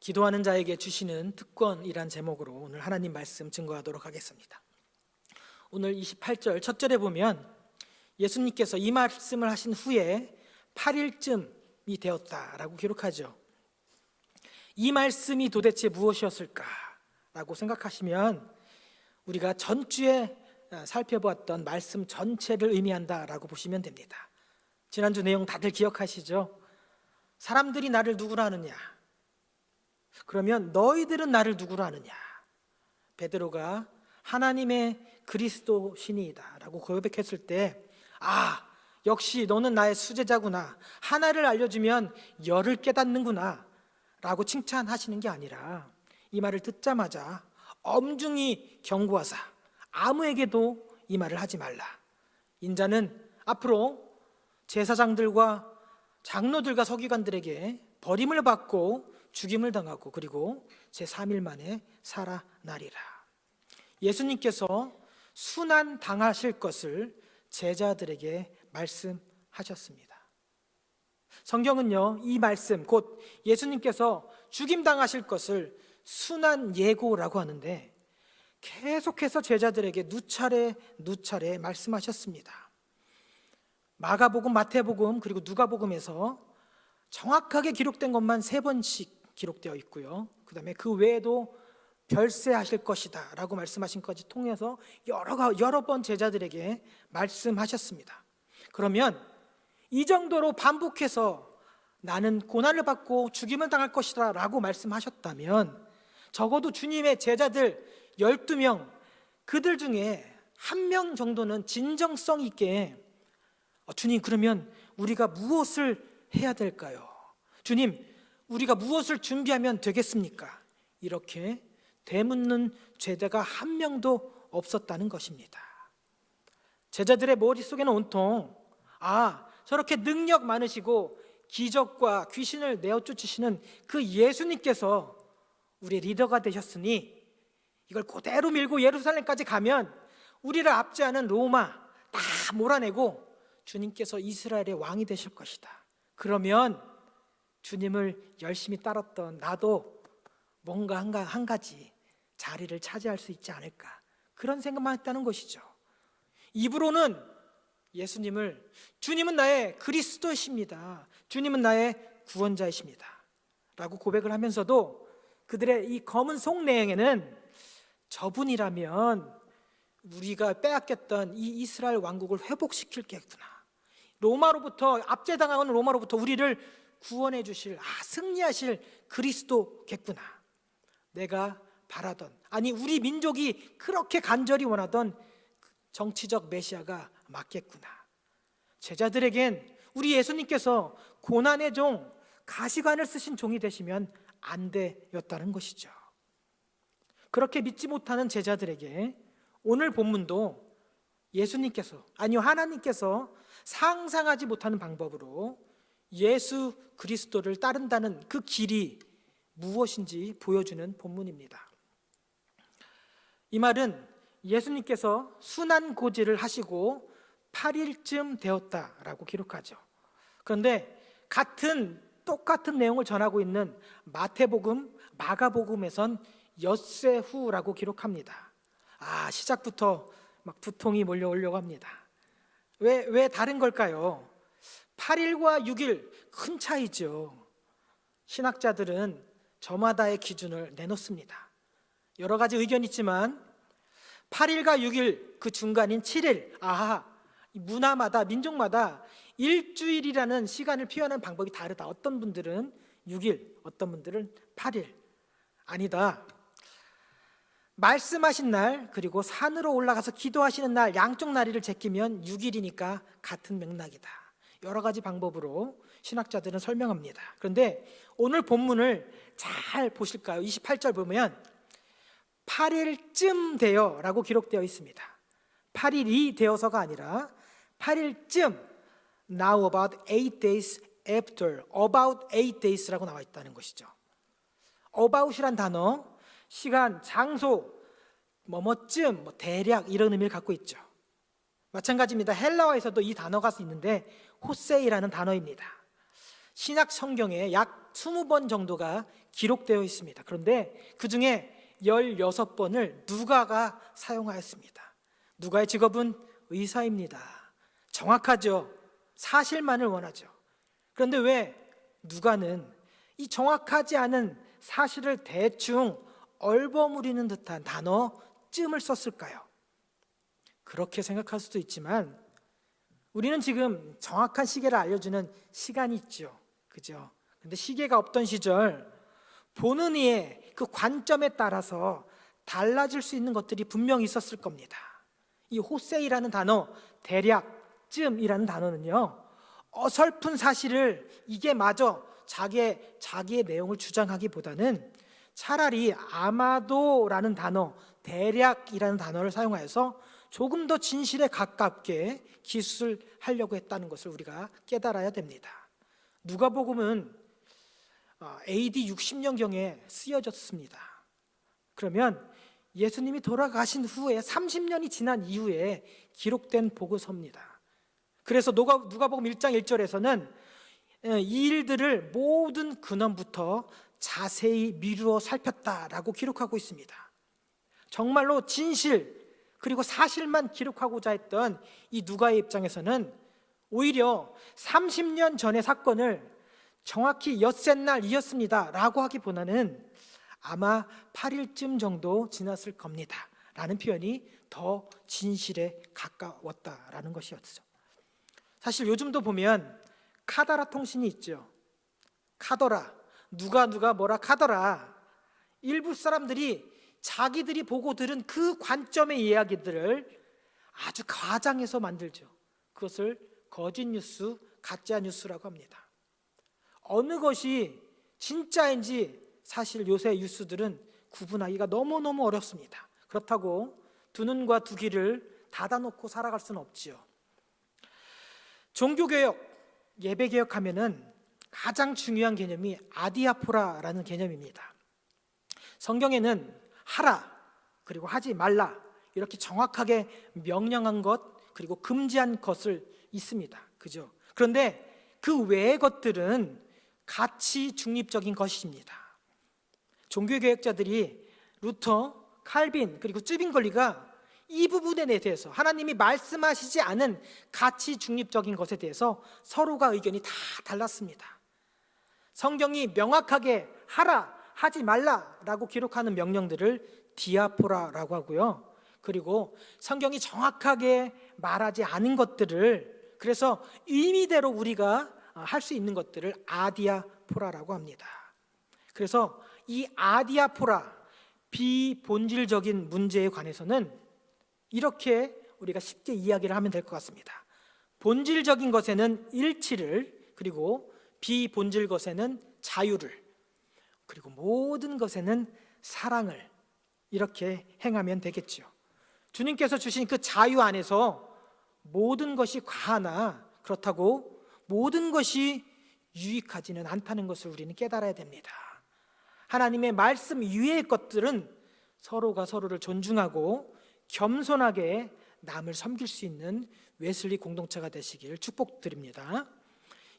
기도하는 자에게 주시는 특권이란 제목으로 오늘 하나님 말씀 증거하도록 하겠습니다. 오늘 28절 첫 절에 보면 예수님께서 이 말씀을 하신 후에 8일쯤이 되었다라고 기록하죠. 이 말씀이 도대체 무엇이었을까라고 생각하시면 우리가 전주에 살펴보았던 말씀 전체를 의미한다라고 보시면 됩니다. 지난주 내용 다들 기억하시죠? 사람들이 나를 누구라 하느냐? 그러면 너희들은 나를 누구로 아느냐? 베드로가 하나님의 그리스도 신이다 라고 고백했을 때, 역시 너는 나의 수제자구나, 하나를 알려주면 열을 깨닫는구나 라고 칭찬하시는 게 아니라 이 말을 듣자마자 엄중히 경고하사 아무에게도 이 말을 하지 말라. 인자는 앞으로 제사장들과 장로들과 서기관들에게 버림을 받고 죽임을 당하고 그리고 제3일 만에 살아나리라. 예수님께서 순환 당하실 것을 제자들에게 말씀하셨습니다. 성경은요, 이 말씀 곧 예수님께서 죽임 당하실 것을 순환 예고라고 하는데 계속해서 제자들에게 누차례 말씀하셨습니다. 마가복음, 마태복음 그리고 누가복음에서 정확하게 기록된 것만 3번씩 기록되어 있고요. 그 다음에 그 외에도 별세하실 것이다 라고 말씀하신 것까지 통해서 여러 번 제자들에게 말씀하셨습니다. 그러면 이 정도로 반복해서 나는 고난을 받고 죽임을 당할 것이다 라고 말씀하셨다면 적어도 주님의 제자들 12명 그들 중에 1명 정도는 진정성 있게 주님, 그러면 우리가 무엇을 해야 될까요? 주님, 우리가 무엇을 준비하면 되겠습니까? 이렇게 되묻는 제자가 1명도 없었다는 것입니다. 제자들의 머릿속에는 온통 저렇게 능력 많으시고 기적과 귀신을 내어 쫓으시는 그 예수님께서 우리의 리더가 되셨으니 이걸 그대로 밀고 예루살렘까지 가면 우리를 압제하는 로마 다 몰아내고 주님께서 이스라엘의 왕이 되실 것이다. 그러면 주님을 열심히 따랐던 나도 뭔가 한 가지 자리를 차지할 수 있지 않을까, 그런 생각만 했다는 것이죠. 입으로는 예수님을 주님은 나의 그리스도이십니다, 주님은 나의 구원자이십니다 라고 고백을 하면서도 그들의 이 검은 속내에는 저분이라면 우리가 빼앗겼던 이 이스라엘 왕국을 회복시킬 게구나, 로마로부터 압제당하는 로마로부터 우리를 구원해 주실 승리하실 그리스도겠구나, 내가 바라던 우리 민족이 그렇게 간절히 원하던 정치적 메시아가 맞겠구나. 제자들에겐 우리 예수님께서 고난의 종, 가시관을 쓰신 종이 되시면 안 되었다는 것이죠. 그렇게 믿지 못하는 제자들에게 오늘 본문도 예수님께서 하나님께서 상상하지 못하는 방법으로 예수 그리스도를 따른다는 그 길이 무엇인지 보여주는 본문입니다. 이 말은 예수님께서 순환고지를 하시고 8일쯤 되었다라고 기록하죠. 그런데 똑같은 내용을 전하고 있는 마태복음, 마가복음에선 엿새 후라고 기록합니다. 시작부터 막 두통이 몰려오려고 합니다. 왜 다른 걸까요? 8일과 6일 큰 차이죠. 신학자들은 저마다의 기준을 내놓습니다. 여러 가지 의견이 있지만 8일과 6일 그 중간인 7일, 문화마다 민족마다 일주일이라는 시간을 표현하는 방법이 다르다. 어떤 분들은 6일, 어떤 분들은 8일. 아니다, 말씀하신 날 그리고 산으로 올라가서 기도하시는 날 양쪽 날일을 제끼면 6일이니까 같은 맥락이다. 여러 가지 방법으로 신학자들은 설명합니다. 그런데 오늘 본문을 잘 보실까요? 28절 보면 8일쯤 되어 라고 기록되어 있습니다. 8일이 되어서가 아니라 8일쯤, now about 8 days after, about 8 days라고 나와 있다는 것이죠. about이란 단어, 시간, 장소, 뭐뭐쯤, 대략 이런 의미를 갖고 있죠. 마찬가지입니다. 헬라어에서도 이 단어가 있는데 호세이라는 단어입니다. 신약 성경에 약 20번 정도가 기록되어 있습니다. 그런데 그 중에 16번을 누가가 사용하였습니다. 누가의 직업은 의사입니다. 정확하죠. 사실만을 원하죠. 그런데 왜 누가는 이 정확하지 않은 사실을 대충 얼버무리는 듯한 단어 쯤을 썼을까요? 그렇게 생각할 수도 있지만 우리는 지금 정확한 시계를 알려주는 시간이 있죠. 그죠? 근데 시계가 없던 시절 보는 이의 그 관점에 따라서 달라질 수 있는 것들이 분명히 있었을 겁니다. 이 호세이라는 단어, 대략쯤이라는 단어는요, 어설픈 사실을 이게 맞아 자기의 내용을 주장하기보다는 차라리 아마도라는 단어, 대략이라는 단어를 사용하여서 조금 더 진실에 가깝게 기술하려고 했다는 것을 우리가 깨달아야 됩니다. 누가복음은 AD 60년경에 쓰여졌습니다. 그러면 예수님이 돌아가신 후에 30년이 지난 이후에 기록된 보고서입니다. 그래서 누가복음 1장 1절에서는 이 일들을 모든 근원부터 자세히 미루어 살폈다라고 기록하고 있습니다. 정말로 진실 그리고 사실만 기록하고자 했던 이 누가의 입장에서는 오히려 30년 전의 사건을 정확히 엿새날이었습니다 라고 하기보다는 아마 8일쯤 정도 지났을 겁니다 라는 표현이 더 진실에 가까웠다라는 것이었죠. 사실 요즘도 보면 카더라 통신이 있죠. 카더라, 누가 뭐라 카더라. 일부 사람들이 자기들이 보고 들은 그 관점의 이야기들을 아주 과장해서 만들죠. 그것을 거짓 뉴스, 가짜 뉴스라고 합니다. 어느 것이 진짜인지 사실 요새 뉴스들은 구분하기가 너무너무 어렵습니다. 그렇다고 두 눈과 두 귀를 닫아놓고 살아갈 수는 없지요. 종교개혁, 예배개혁 하면은 가장 중요한 개념이 아디아포라라는 개념입니다. 성경에는 하라 그리고 하지 말라 이렇게 정확하게 명령한 것 그리고 금지한 것을 있습니다. 그죠? 그런데 그 외의 것들은 가치 중립적인 것입니다. 종교개혁자들이 루터, 칼빈 그리고 쯔빙걸리가 이 부분에 대해서 하나님이 말씀하시지 않은 가치 중립적인 것에 대해서 서로가 의견이 다 달랐습니다. 성경이 명확하게 하라, 하지 말라라고 기록하는 명령들을 디아포라라고 하고요. 그리고 성경이 정확하게 말하지 않은 것들을 그래서 의미대로 우리가 할 수 있는 것들을 아디아포라라고 합니다. 그래서 이 아디아포라, 비본질적인 문제에 관해서는 이렇게 우리가 쉽게 이야기를 하면 될 것 같습니다. 본질적인 것에는 일치를, 그리고 비본질 것에는 자유를, 그리고 모든 것에는 사랑을 이렇게 행하면 되겠죠. 주님께서 주신 그 자유 안에서 모든 것이 과하나 그렇다고 모든 것이 유익하지는 않다는 것을 우리는 깨달아야 됩니다. 하나님의 말씀 이외의 것들은 서로가 서로를 존중하고 겸손하게 남을 섬길 수 있는 웨슬리 공동체가 되시길 축복드립니다.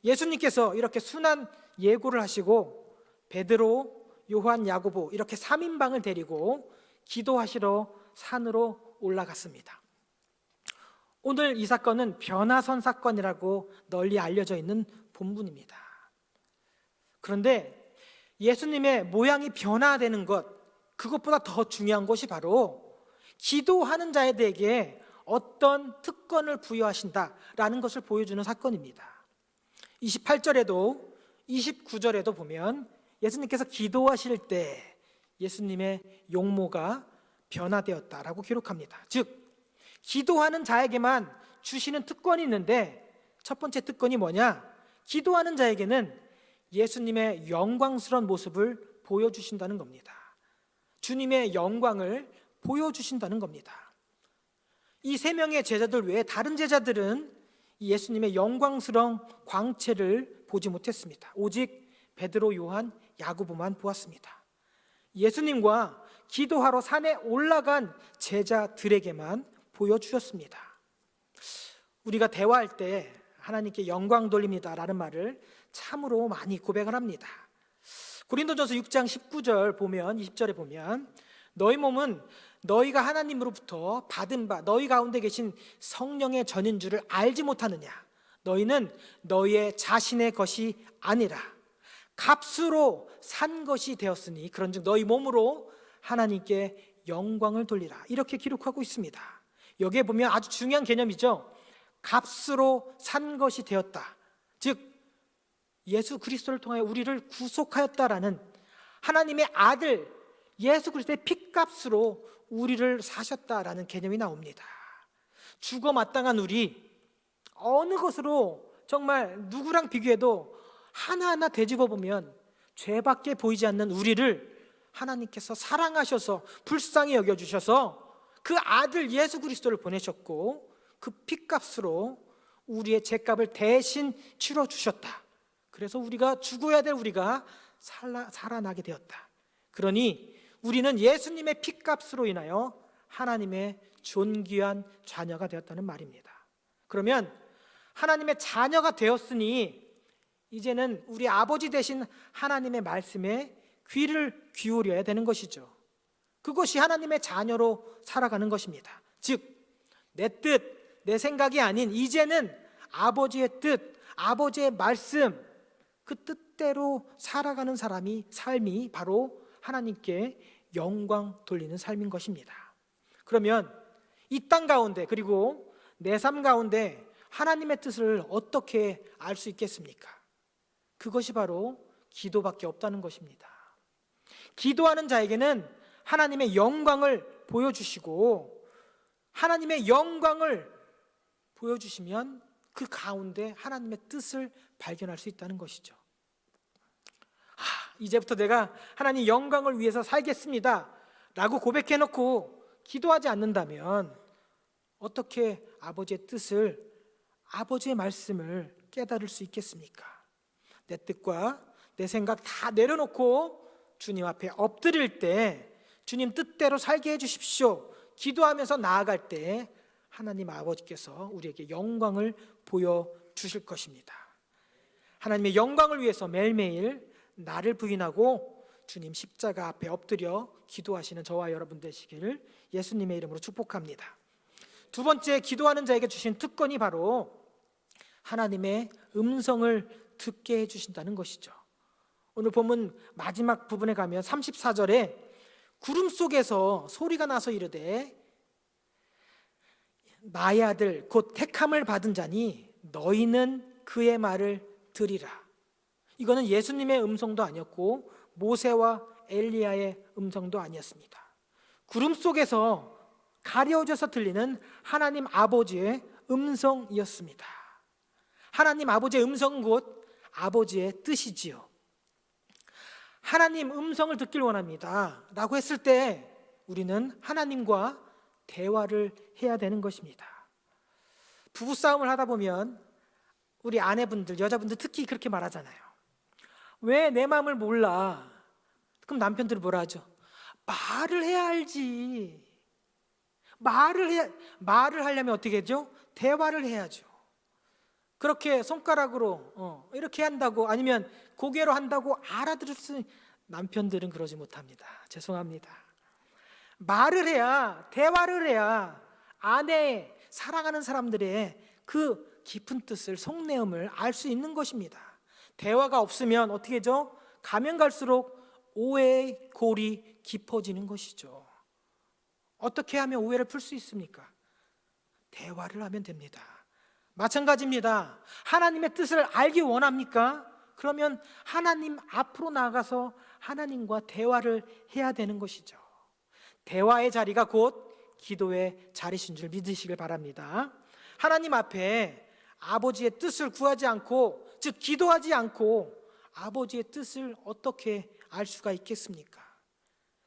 예수님께서 이렇게 순한 예고를 하시고 베드로, 요한, 야고보 이렇게 3인방을 데리고 기도하시러 산으로 올라갔습니다. 오늘 이 사건은 변화선 사건이라고 널리 알려져 있는 본문입니다. 그런데 예수님의 모양이 변화되는 것, 그것보다 더 중요한 것이 바로 기도하는 자에게 어떤 특권을 부여하신다라는 것을 보여주는 사건입니다. 28절에도 29절에도 보면 예수님께서 기도하실 때 예수님의 용모가 변화되었다라고 기록합니다. 즉 기도하는 자에게만 주시는 특권이 있는데 첫 번째 특권이 뭐냐? 기도하는 자에게는 예수님의 영광스러운 모습을 보여주신다는 겁니다. 주님의 영광을 보여주신다는 겁니다. 이 세 명의 제자들 외에 다른 제자들은 예수님의 영광스러운 광채를 보지 못했습니다. 오직 베드로, 요한, 야고보만 보았습니다. 예수님과 기도하러 산에 올라간 제자들에게만 보여주셨습니다. 우리가 대화할 때 하나님께 영광 돌립니다라는 말을 참으로 많이 고백을 합니다. 고린도전서 6장 19절 보면 20절에 보면 너희 몸은 너희가 하나님으로부터 받은 바 너희 가운데 계신 성령의 전인 줄을 알지 못하느냐. 너희는 너희의 자신의 것이 아니라 값으로 산 것이 되었으니 그런즉 너희 몸으로 하나님께 영광을 돌리라. 이렇게 기록하고 있습니다. 여기에 보면 아주 중요한 개념이죠. 값으로 산 것이 되었다. 즉 예수 그리스도를 통하여 우리를 구속하였다라는 하나님의 아들 예수 그리스도의 핏값으로 우리를 사셨다라는 개념이 나옵니다. 죽어 마땅한 우리, 어느 것으로 정말 누구랑 비교해도 하나하나 되짚어 보면 죄밖에 보이지 않는 우리를 하나님께서 사랑하셔서 불쌍히 여겨주셔서 그 아들 예수 그리스도를 보내셨고 그 핏값으로 우리의 죄값을 대신 치러주셨다. 그래서 우리가 죽어야 될 우리가 살아나게 되었다. 그러니 우리는 예수님의 핏값으로 인하여 하나님의 존귀한 자녀가 되었다는 말입니다. 그러면 하나님의 자녀가 되었으니 이제는 우리 아버지 되신 하나님의 말씀에 귀를 기울여야 되는 것이죠. 그것이 하나님의 자녀로 살아가는 것입니다. 즉, 내 뜻, 내 생각이 아닌 이제는 아버지의 뜻, 아버지의 말씀, 그 뜻대로 살아가는 삶이 바로 하나님께 영광 돌리는 삶인 것입니다. 그러면 이 땅 가운데 그리고 내 삶 가운데 하나님의 뜻을 어떻게 알 수 있겠습니까? 그것이 바로 기도밖에 없다는 것입니다. 기도하는 자에게는 하나님의 영광을 보여주시고 하나님의 영광을 보여주시면 그 가운데 하나님의 뜻을 발견할 수 있다는 것이죠. 이제부터 내가 하나님 영광을 위해서 살겠습니다 라고 고백해놓고 기도하지 않는다면 어떻게 아버지의 뜻을, 아버지의 말씀을 깨달을 수 있겠습니까? 내 뜻과 내 생각 다 내려놓고 주님 앞에 엎드릴 때 주님 뜻대로 살게 해주십시오 기도하면서 나아갈 때 하나님 아버지께서 우리에게 영광을 보여주실 것입니다. 하나님의 영광을 위해서 매일매일 나를 부인하고 주님 십자가 앞에 엎드려 기도하시는 저와 여러분 되시기를 예수님의 이름으로 축복합니다. 두 번째, 기도하는 자에게 주신 특권이 바로 하나님의 음성을 듣게 해주신다는 것이죠. 오늘 본문 마지막 부분에 가면 34절에 구름 속에서 소리가 나서 이르되 나의 아들 곧 택함을 받은 자니 너희는 그의 말을 들으라. 이거는 예수님의 음성도 아니었고 모세와 엘리야의 음성도 아니었습니다. 구름 속에서 가려져서 들리는 하나님 아버지의 음성이었습니다. 하나님 아버지의 음성은 곧 아버지의 뜻이지요. 하나님 음성을 듣길 원합니다 라고 했을 때 우리는 하나님과 대화를 해야 되는 것입니다. 부부싸움을 하다 보면 우리 아내분들, 여자분들 특히 그렇게 말하잖아요. 왜 내 마음을 몰라? 그럼 남편들은 뭐라 하죠? 말을 해야 알지. 말을 하려면 어떻게 하죠? 대화를 해야죠. 그렇게 손가락으로 이렇게 한다고 아니면 고개로 한다고 알아들을 수 남편들은 그러지 못합니다. 죄송합니다. 말을 해야, 대화를 해야 아내, 사랑하는 사람들의 그 깊은 뜻을, 속내음을 알 수 있는 것입니다. 대화가 없으면 어떻게 하죠? 가면 갈수록 오해의 골이 깊어지는 것이죠. 어떻게 하면 오해를 풀 수 있습니까? 대화를 하면 됩니다. 마찬가지입니다. 하나님의 뜻을 알기 원합니까? 그러면 하나님 앞으로 나가서 하나님과 대화를 해야 되는 것이죠. 대화의 자리가 곧 기도의 자리신 줄 믿으시길 바랍니다. 하나님 앞에 아버지의 뜻을 구하지 않고, 즉 기도하지 않고 아버지의 뜻을 어떻게 알 수가 있겠습니까?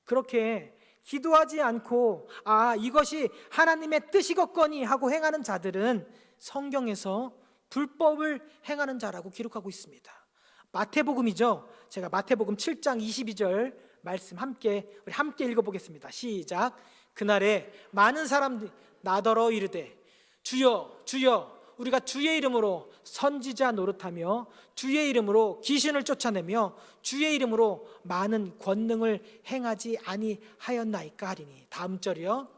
그렇게 기도하지 않고 이것이 하나님의 뜻이겠거니 하고 행하는 자들은 성경에서 불법을 행하는 자라고 기록하고 있습니다. 마태복음이죠. 제가 마태복음 7장 22절 말씀 우리 함께 읽어보겠습니다. 시작. 그날에 많은 사람들이 나더러 이르되 주여 주여 우리가 주의 이름으로 선지자 노릇하며 주의 이름으로 귀신을 쫓아내며 주의 이름으로 많은 권능을 행하지 아니하였나이까 하리니. 다음 절이요.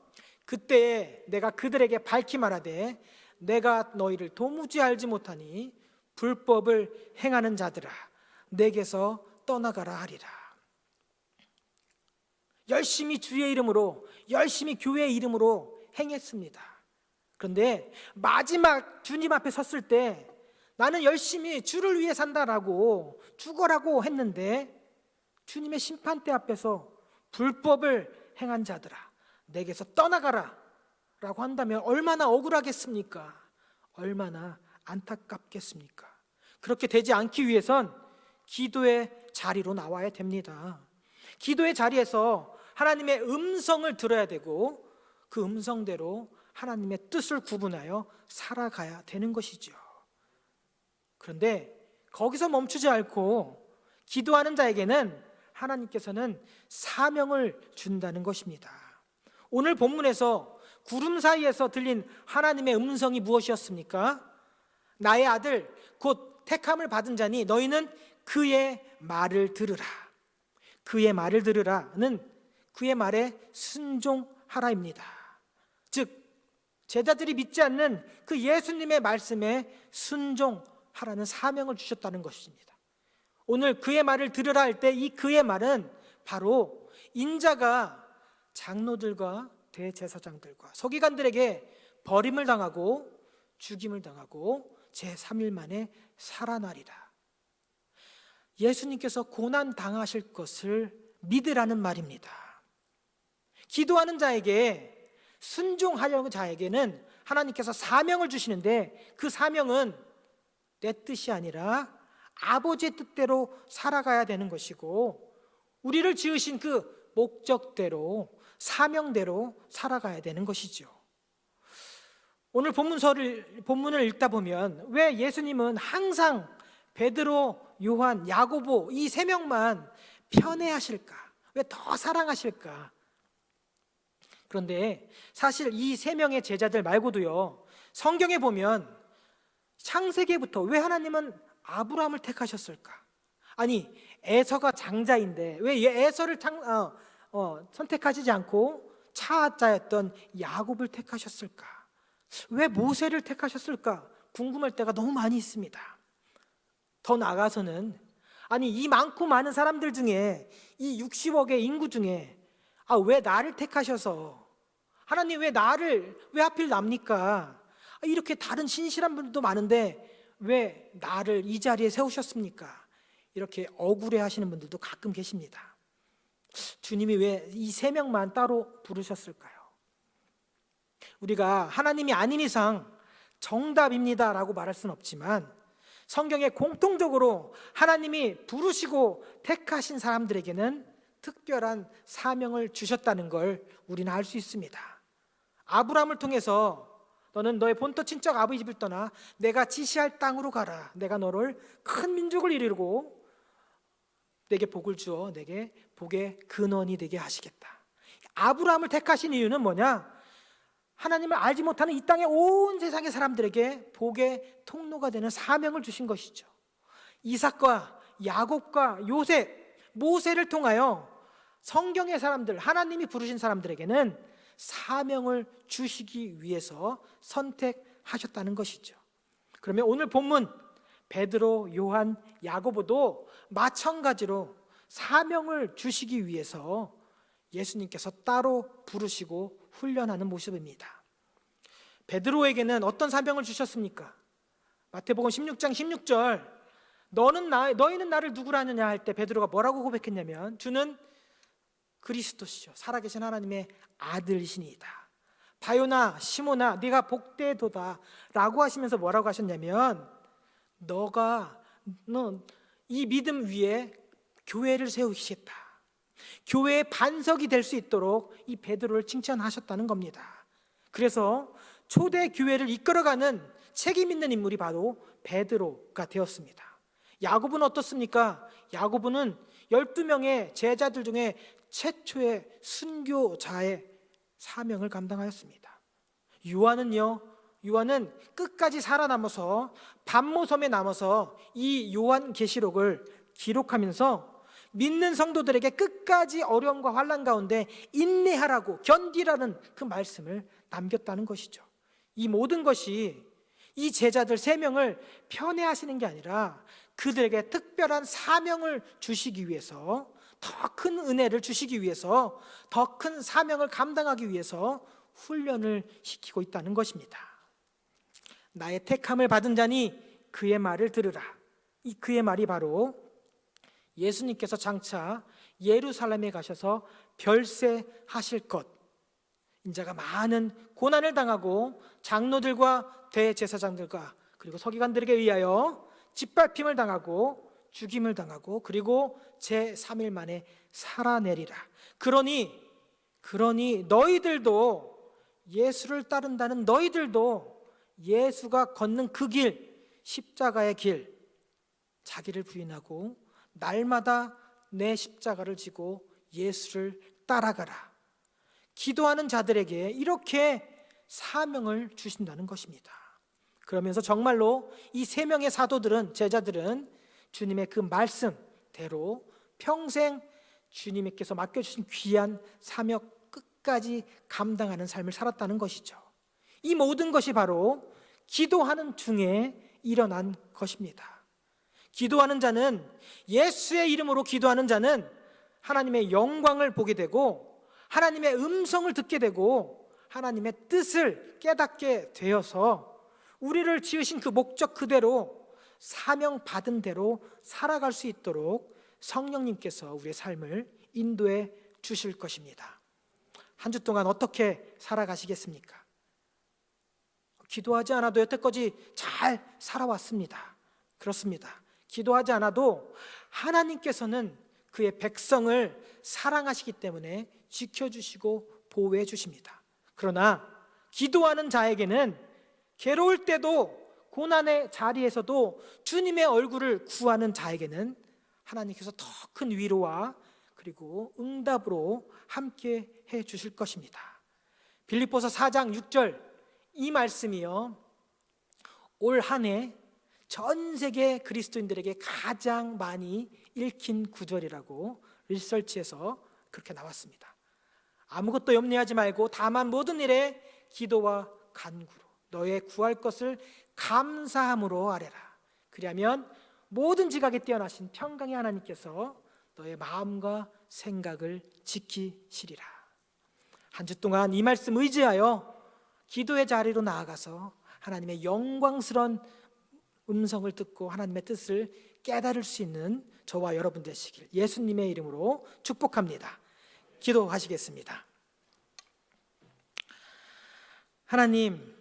그때에 내가 그들에게 밝히 말하되 내가 너희를 도무지 알지 못하니 불법을 행하는 자들아 내게서 떠나가라 하리라. 열심히 주의 이름으로, 열심히 교회의 이름으로 행했습니다. 그런데 마지막 주님 앞에 섰을 때 나는 열심히 주를 위해 산다라고 죽어라고 했는데 주님의 심판대 앞에서 불법을 행한 자들아 내게서 떠나가라 라고 한다면 얼마나 억울하겠습니까? 얼마나 안타깝겠습니까? 그렇게 되지 않기 위해선 기도의 자리로 나와야 됩니다. 기도의 자리에서 하나님의 음성을 들어야 되고 그 음성대로 하나님의 뜻을 구분하여 살아가야 되는 것이죠. 그런데 거기서 멈추지 않고 기도하는 자에게는 하나님께서는 사명을 준다는 것입니다. 오늘 본문에서 구름 사이에서 들린 하나님의 음성이 무엇이었습니까? 나의 아들 곧 택함을 받은 자니 너희는 그의 말을 들으라. 그의 말을 들으라는 그의 말에 순종하라입니다. 즉 제자들이 믿지 않는 그 예수님의 말씀에 순종하라는 사명을 주셨다는 것입니다. 오늘 그의 말을 들으라 할 때 이 그의 말은 바로 인자가 장로들과 대제사장들과 서기관들에게 버림을 당하고 죽임을 당하고 제3일 만에 살아나리라. 예수님께서 고난 당하실 것을 믿으라는 말입니다. 기도하는 자에게 순종하려는 자에게는 하나님께서 사명을 주시는데 그 사명은 내 뜻이 아니라 아버지의 뜻대로 살아가야 되는 것이고 우리를 지으신 그 목적대로 사명대로 살아가야 되는 것이죠. 오늘 본문을 읽다 보면 왜 예수님은 항상 베드로, 요한, 야고보 이 세 명만 편애하실까? 왜 더 사랑하실까? 그런데 사실 이 세 명의 제자들 말고도요 성경에 보면 창세기부터 왜 하나님은 아브라함을 택하셨을까? 아니 에서가 장자인데 왜 에서를 선택하시지 않고 차자였던 야곱을 택하셨을까? 왜 모세를 택하셨을까? 궁금할 때가 너무 많이 있습니다. 더 나아가서는 아니 이 많고 많은 사람들 중에 이 60억의 인구 중에 왜 나를 택하셔서 하나님 왜 하필 납니까? 이렇게 다른 신실한 분들도 많은데 왜 나를 이 자리에 세우셨습니까? 이렇게 억울해 하시는 분들도 가끔 계십니다. 주님이 왜 이 세 명만 따로 부르셨을까요? 우리가 하나님이 아닌 이상 정답입니다 라고 말할 수는 없지만 성경에 공통적으로 하나님이 부르시고 택하신 사람들에게는 특별한 사명을 주셨다는 걸 우리는 알 수 있습니다. 아브라함을 통해서 너는 너의 본토 친척 아버지 집을 떠나 내가 지시할 땅으로 가라. 내가 너를 큰 민족을 이루고 내게 복을 주어 내게 복의 근원이 되게 하시겠다. 아브라함을 택하신 이유는 뭐냐? 하나님을 알지 못하는 이 땅의 온 세상의 사람들에게 복의 통로가 되는 사명을 주신 것이죠. 이삭과 야곱과 요셉, 모세를 통하여 성경의 사람들, 하나님이 부르신 사람들에게는 사명을 주시기 위해서 선택하셨다는 것이죠. 그러면 오늘 본문 베드로, 요한, 야고보도 마찬가지로 사명을 주시기 위해서 예수님께서 따로 부르시고 훈련하는 모습입니다. 베드로에게는 어떤 사명을 주셨습니까? 마태복음 16장 16절 너희는 나를 누구라 하느냐 할 때 베드로가 뭐라고 고백했냐면 주는 그리스도시요 살아계신 하나님의 아들이시니이다. 바요나 시몬아 네가 복되도다 라고 하시면서 뭐라고 하셨냐면 너 이 믿음 위에 교회를 세우시겠다. 교회의 반석이 될 수 있도록 이 베드로를 칭찬하셨다는 겁니다. 그래서 초대 교회를 이끌어가는 책임 있는 인물이 바로 베드로가 되었습니다. 야고보는 어떻습니까? 야고보는 12명의 제자들 중에 최초의 순교자의 사명을 감당하였습니다. 요한은요 요한은 끝까지 살아남아서 반모섬에 남아서 이 요한계시록을 기록하면서 믿는 성도들에게 끝까지 어려움과 환난 가운데 인내하라고, 견디라는 그 말씀을 남겼다는 것이죠. 이 모든 것이 이 제자들 3명을 편애하시는 게 아니라 그들에게 특별한 사명을 주시기 위해서, 더 큰 은혜를 주시기 위해서, 더 큰 사명을 감당하기 위해서 훈련을 시키고 있다는 것입니다. 나의 택함을 받은 자니 그의 말을 들으라. 이 그의 말이 바로 예수님께서 장차 예루살렘에 가셔서 별세하실 것, 인자가 많은 고난을 당하고 장로들과 대제사장들과 그리고 서기관들에게 의하여 짓밟힘을 당하고 죽임을 당하고 그리고 제3일 만에 살아내리라. 그러니 너희들도, 예수를 따른다는 너희들도 예수가 걷는 그 길, 십자가의 길, 자기를 부인하고 날마다 내 십자가를 지고 예수를 따라가라. 기도하는 자들에게 이렇게 사명을 주신다는 것입니다. 그러면서 정말로 이 3명의 사도들은, 제자들은 주님의 그 말씀대로 평생 주님께서 맡겨주신 귀한 사명 끝까지 감당하는 삶을 살았다는 것이죠. 이 모든 것이 바로 기도하는 중에 일어난 것입니다. 기도하는 자는, 예수의 이름으로 기도하는 자는 하나님의 영광을 보게 되고 하나님의 음성을 듣게 되고 하나님의 뜻을 깨닫게 되어서 우리를 지으신 그 목적 그대로, 사명 받은 대로 살아갈 수 있도록 성령님께서 우리의 삶을 인도해 주실 것입니다. 한 주 동안 어떻게 살아가시겠습니까? 기도하지 않아도 여태까지 잘 살아왔습니다. 그렇습니다. 기도하지 않아도 하나님께서는 그의 백성을 사랑하시기 때문에 지켜주시고 보호해 주십니다. 그러나 기도하는 자에게는 괴로울 때도, 고난의 자리에서도 주님의 얼굴을 구하는 자에게는 하나님께서 더 큰 위로와 그리고 응답으로 함께 해 주실 것입니다. 빌립보서 4장 6절, 이 말씀이요, 올 한 해 전 세계 그리스도인들에게 가장 많이 읽힌 구절이라고 리서치에서 그렇게 나왔습니다. 아무것도 염려하지 말고 다만 모든 일에 기도와 간구로 너의 구할 것을 감사함으로 아뢰라. 그리하면 모든 지각에 뛰어나신 평강의 하나님께서 너의 마음과 생각을 지키시리라. 한 주 동안 이 말씀 의지하여 기도의 자리로 나아가서 하나님의 영광스러운 음성을 듣고 하나님의 뜻을 깨달을 수 있는 저와 여러분 되시길 예수님의 이름으로 축복합니다. 기도하시겠습니다. 하나님,